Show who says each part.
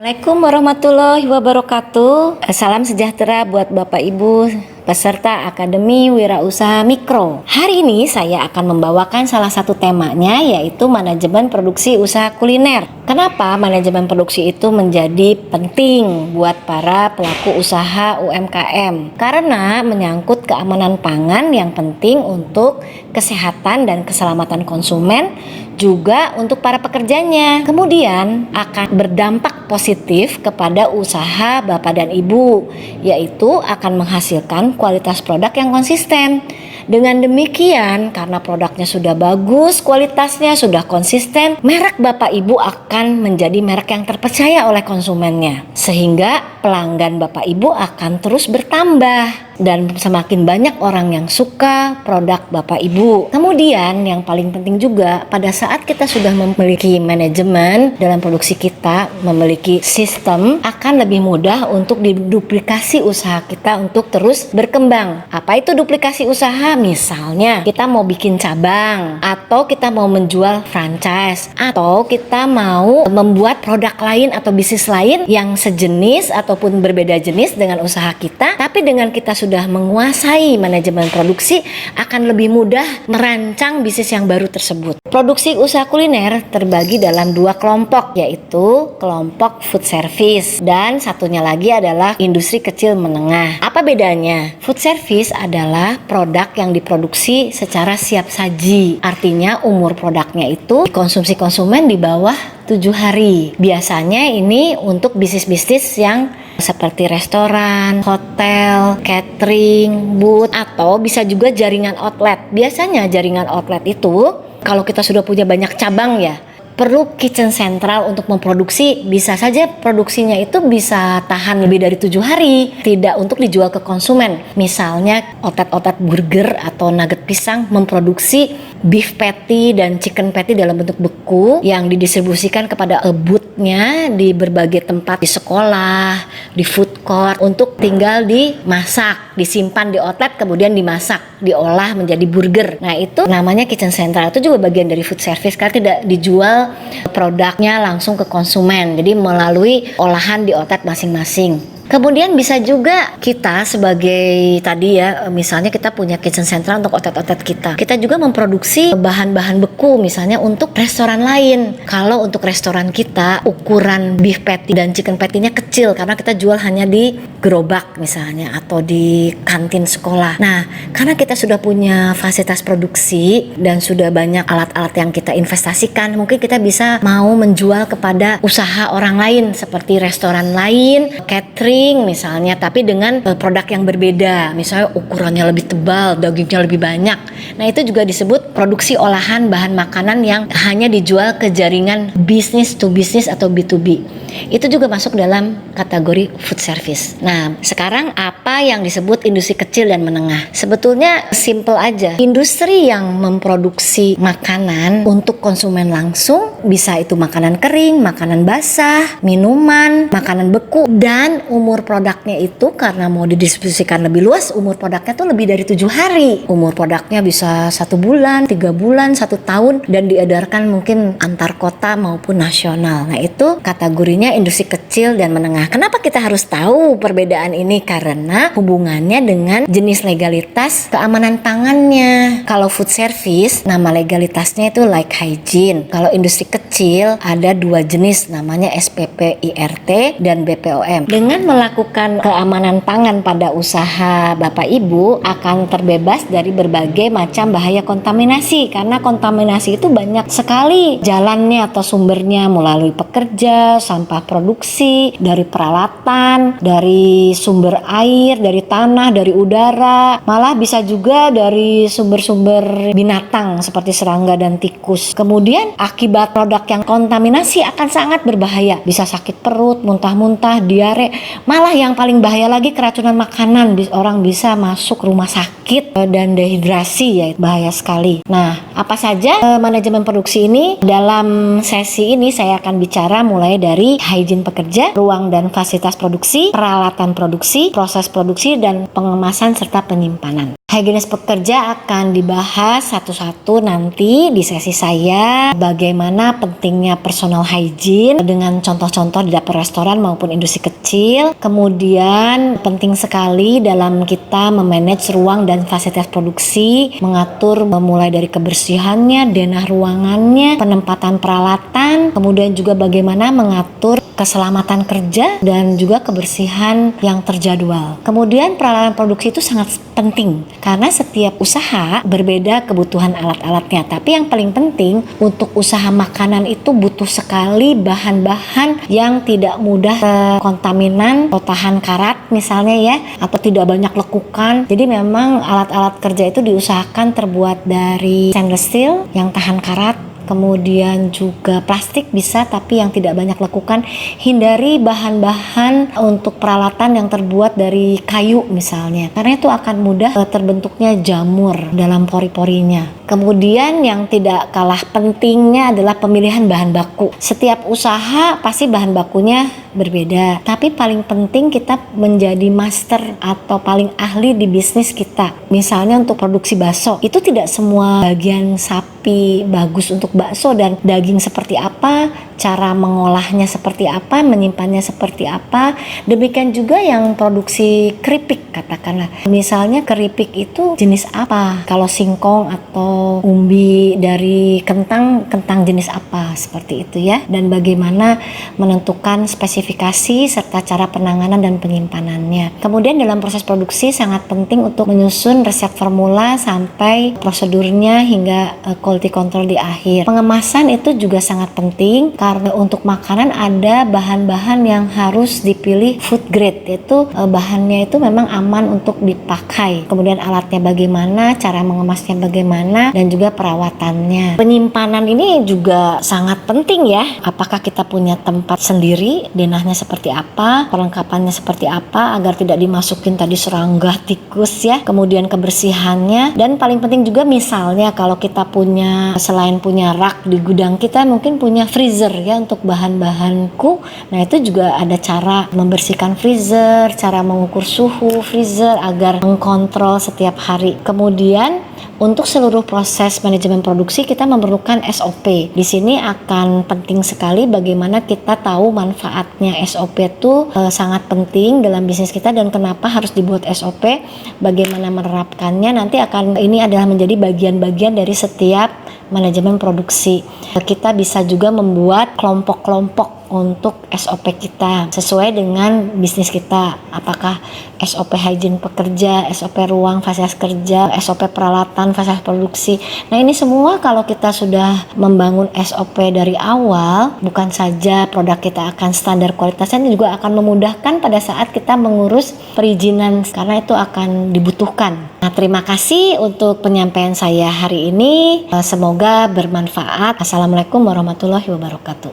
Speaker 1: Assalamualaikum warahmatullahi wabarakatuh. Salam sejahtera buat Bapak Ibu peserta Akademi Wirausaha Mikro. Hari ini saya akan membawakan salah satu temanya, yaitu manajemen produksi usaha kuliner. Kenapa manajemen produksi itu menjadi penting buat para pelaku usaha UMKM? Karena menyangkut keamanan pangan yang penting untuk kesehatan dan keselamatan konsumen, juga untuk para pekerjanya. Kemudian akan berdampak positif kepada usaha Bapak dan Ibu, yaitu akan menghasilkan kualitas produk yang konsisten. Dengan demikian, karena produknya sudah bagus, kualitasnya sudah konsisten, merek Bapak Ibu akan menjadi merek yang terpercaya oleh konsumennya. Sehingga pelanggan Bapak Ibu akan terus bertambah dan semakin banyak orang yang suka produk Bapak Ibu. Kemudian yang paling penting juga, pada saat kita sudah memiliki manajemen dalam produksi kita, memiliki sistem, akan lebih mudah untuk diduplikasi usaha kita untuk terus berkembang. Apa itu duplikasi usaha? Misalnya kita mau bikin cabang, atau kita mau menjual franchise, atau kita mau membuat produk lain atau bisnis lain yang sejenis ataupun berbeda jenis dengan usaha kita, tapi dengan kita sudah menguasai manajemen produksi, akan lebih mudah merancang bisnis yang baru tersebut. Produksi usaha kuliner terbagi dalam dua kelompok, yaitu kelompok food service dan satunya lagi adalah industri kecil menengah. Apa bedanya? Food service adalah produk yang diproduksi secara siap saji, artinya umur produknya itu dikonsumsi konsumen di bawah 7 hari. Biasanya ini untuk bisnis-bisnis yang seperti restoran, hotel, catering, booth, atau bisa juga jaringan outlet. Biasanya jaringan outlet itu kalau kita sudah punya banyak cabang ya, perlu kitchen sentral untuk memproduksi. Bisa saja produksinya itu bisa tahan lebih dari 7 hari, tidak untuk dijual ke konsumen. Misalnya outlet-outlet burger atau nugget pisang memproduksi beef patty dan chicken patty dalam bentuk beku yang didistribusikan kepada booth-nya di berbagai tempat, di sekolah, di food court, untuk tinggal dimasak, disimpan di outlet, kemudian dimasak, diolah menjadi burger. Nah, itu namanya kitchen central. Itu juga bagian dari food service karena tidak dijual produknya langsung ke konsumen, jadi melalui olahan di outlet masing-masing. Kemudian bisa juga kita sebagai tadi ya, misalnya kita punya kitchen central untuk outlet-outlet kita. Kita juga memproduksi bahan-bahan beku misalnya untuk restoran lain. Kalau untuk restoran kita, ukuran beef patty dan chicken patty-nya kecil karena kita jual hanya di gerobak misalnya atau di kantin sekolah. Nah, karena kita sudah punya fasilitas produksi dan sudah banyak alat-alat yang kita investasikan, mungkin kita bisa mau menjual kepada usaha orang lain seperti restoran lain, catering misalnya, tapi dengan produk yang berbeda, misalnya ukurannya lebih tebal, dagingnya lebih banyak. Nah, itu juga disebut produksi olahan bahan makanan yang hanya dijual ke jaringan business to business atau B2B. Itu juga masuk dalam kategori food service. Nah, sekarang apa yang disebut industri kecil dan menengah? Sebetulnya simple aja. Industri yang memproduksi makanan untuk konsumen langsung, bisa itu makanan kering, makanan basah, minuman, makanan beku, dan umur produknya itu karena mau didistribusikan lebih luas, umur produknya tuh lebih dari 7 hari. Umur produknya bisa 1 bulan, 3 bulan, 1 tahun, dan diedarkan mungkin antar kota maupun nasional. Nah, itu kategorinya industri kecil dan menengah. Kenapa kita harus tahu perbedaan ini? Karena hubungannya dengan jenis legalitas keamanan pangannya. Kalau food service, nama legalitasnya itu like hygiene. Kalau industri kecil ada 2 jenis, namanya SPP IRT dan BPOM. Dengan melakukan keamanan pangan pada usaha Bapak Ibu akan terbebas dari berbagai macam bahaya kontaminasi, karena kontaminasi itu banyak sekali jalannya atau sumbernya, melalui pekerja, sampah produksi, dari peralatan, dari sumber air, dari tanah, dari udara, malah bisa juga dari sumber-sumber binatang seperti serangga dan tikus. Kemudian akibat produk yang kontaminasi akan sangat berbahaya, bisa sakit perut, muntah-muntah, diare, malah yang paling bahaya lagi keracunan makanan, orang bisa masuk rumah sakit dan dehidrasi, ya bahaya sekali. Nah, apa saja manajemen produksi ini? Dalam sesi ini saya akan bicara mulai dari hygiene pekerja, ruang dan fasilitas produksi, peralatan produksi, proses produksi, dan pengemasan serta penyimpanan. Higienis pekerja akan dibahas satu-satu nanti di sesi saya, bagaimana pentingnya personal hygiene dengan contoh-contoh di dapur restoran maupun industri kecil. Kemudian penting sekali dalam kita memanage ruang dan fasilitas produksi, mengatur mulai dari kebersihannya, denah ruangannya, penempatan peralatan, kemudian juga bagaimana mengatur keselamatan kerja dan juga kebersihan yang terjadwal. Kemudian peralatan produksi itu sangat penting karena setiap usaha berbeda kebutuhan alat-alatnya. Tapi yang paling penting untuk usaha makanan itu butuh sekali bahan-bahan yang tidak mudah kontaminan atau tahan karat misalnya ya, atau tidak banyak lekukan. Jadi memang alat-alat kerja itu diusahakan terbuat dari stainless steel yang tahan karat. Kemudian juga plastik bisa, tapi yang tidak banyak lekukan. Hindari bahan-bahan untuk peralatan yang terbuat dari kayu misalnya, karena itu akan mudah terbentuknya jamur dalam pori-porinya. Kemudian yang tidak kalah pentingnya adalah pemilihan bahan baku. Setiap usaha pasti bahan bakunya berbeda, tapi paling penting kita menjadi master atau paling ahli di bisnis kita. Misalnya untuk produksi bakso, itu tidak semua bagian sapi bagus untuk bakso, dan daging seperti apa, cara mengolahnya seperti apa, menyimpannya seperti apa. Demikian juga yang produksi keripik katakanlah. Misalnya keripik itu jenis apa, kalau singkong atau umbi dari kentang jenis apa, seperti itu ya. Dan bagaimana menentukan spesifikasi serta cara penanganan dan penyimpanannya. Kemudian dalam proses produksi sangat penting untuk menyusun resep formula sampai prosedurnya hingga quality control di akhir. Pengemasan itu juga sangat penting karena untuk makanan ada bahan-bahan yang harus dipilih food grade, yaitu bahannya itu memang aman untuk dipakai. Kemudian alatnya bagaimana, cara mengemasnya bagaimana, dan juga perawatannya. Penyimpanan ini juga sangat penting ya. Apakah kita punya tempat sendiri, denahnya seperti apa, perlengkapannya seperti apa agar tidak dimasukin tadi serangga, tikus ya. Kemudian kebersihannya, dan paling penting juga misalnya kalau kita punya, selain punya rak di gudang kita, mungkin punya freezer ya untuk bahan-bahanku. Nah itu juga ada cara membersihkan freezer, cara mengukur suhu freezer agar mengkontrol setiap hari. Kemudian untuk seluruh proses manajemen produksi kita memerlukan SOP. Di sini akan penting sekali bagaimana kita tahu manfaatnya. SOP itu sangat penting dalam bisnis kita, dan kenapa harus dibuat SOP, bagaimana menerapkannya, nanti akan, ini adalah menjadi bagian-bagian dari setiap manajemen produksi. Kita bisa juga membuat kelompok-kelompok untuk SOP kita sesuai dengan bisnis kita. Apakah SOP hygiene pekerja, SOP ruang fasilitas kerja, SOP peralatan fasilitas produksi. Nah ini semua kalau kita sudah membangun SOP dari awal, bukan saja produk kita akan standar kualitasnya, ini juga akan memudahkan pada saat kita mengurus perizinan, karena itu akan dibutuhkan. Nah terima kasih untuk penyampaian saya hari ini. Semoga bermanfaat. Assalamualaikum warahmatullahi wabarakatuh.